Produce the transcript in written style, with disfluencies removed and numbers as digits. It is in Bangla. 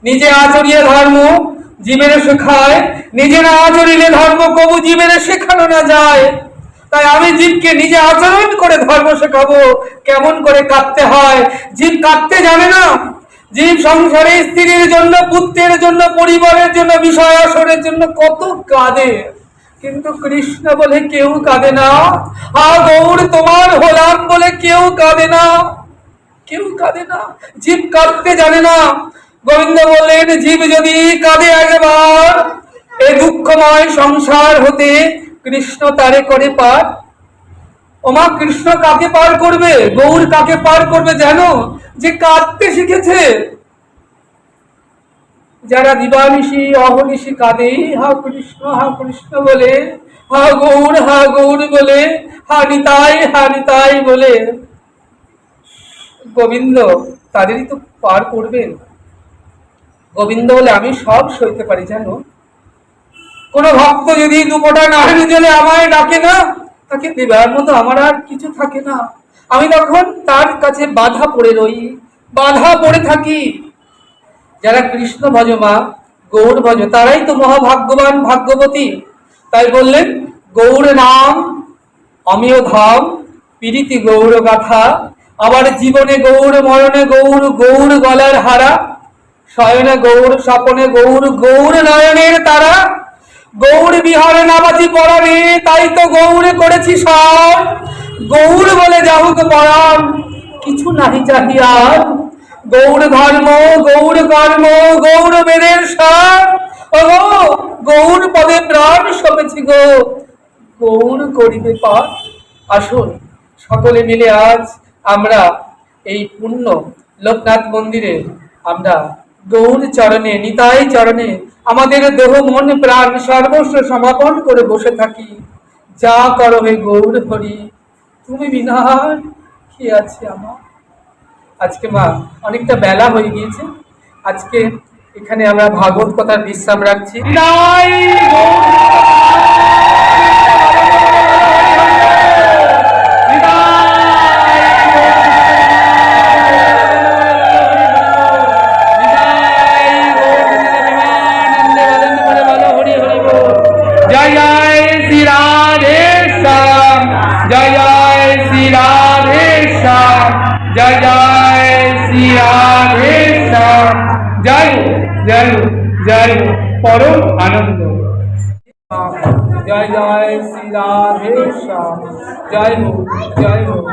নিজে আচরিয়ে ধর্ম জীবের শেখায়, নিজে না আচরিলে ধর্ম কবু জীবের শেখানো না যায়। তাই আমি জীবকে নিজে আচরণ করে ধর্ম শেখাবো, কেমন করে কাঁদতে হয়। জীব কাঁদতে জানে না। জীব সংসারে স্ত্রীর জন্য, পুত্রের জন্য, পরিবারের জন্য, বিষয় আসরের জন্য কত কাঁদে, কিন্তু কৃষ্ণ বলে কেউ কাঁদে না। গৌর তোমার হলাম বলে কেউ কাঁদে না, কেউ কাঁদে না। জীব কাঁদতে জানে না। গোবিন্দ বললেন, জীব যদি কাঁদে একবার এই দুঃখময় সংসার হতে, কৃষ্ণ তারে করে পার। ওমা, কৃষ্ণ কাকে পার করবে? গৌর কাকে পার করবে জানো? যে কাঁদতে শিখেছে। যারা দিবানিশি অহনিশি কাঁদে হা কৃষ্ণ বলে, হা গৌর বলে, হা নিতাই বলে, গোবিন্দ তাদেরই তো পার করবেন। গোবিন্দ বলে, আমি সব সইতে পারি জানো। কোন ভক্ত যদি দুপোটা নাহের জলে আমায় ডাকে না, তাকে দেবার মতো আমার আর কিছু থাকে না। আমি তখন তার কাছে বাধা পড়ে রই, বাধা পড়ে থাকি। যারা কৃষ্ণ ভজ মা, গৌর ভজ, তারাই তো মহাভাগ্যবান, ভাগ্যবতী। তাই বললেন, গৌর নাম অমিয় ধাম, পীড়িতি গৌর গাথা। আবার জীবনে গৌর, মরণে গৌর, গৌর গলার হারা। শয়নে গৌর, স্বপনে গৌর, গৌর নয়নের তারা। গৌর বিহারে নামাজি পরাণে, তাই তো গৌরে করেছি সব। গৌর বলে যাহুক পরাণ, কিছু নাহি চাহিয়ার। গৌর ধর্ম, গৌর কর্ম, গৌর বেদের সার। ও গৌর পদে প্রাণ সপেছি গো, গৌর করিবে পার। আসুন সকলে মিলে আজ আমরা এই পুণ্য লোকনাথ মন্দিরে আমরা গৌর চরণে, নিতাই চরণে আমাদের দেহ মন প্রাণ সর্বস্ব সমাপন করে বসে থাকি। যা করো হে গৌর হরি, তুমি বিনা কি আছে আমার। আজকে মা অনেকটা বেলা হয়ে গিয়েছে, আজকে এখানে আমরা ভাগবত কথার বিশ্রাম রাখছি। जय जय श्री राधे श्याम। जय जय जय परम आनंद। जय जय श्री राधे श्याम। जय हो जय हो।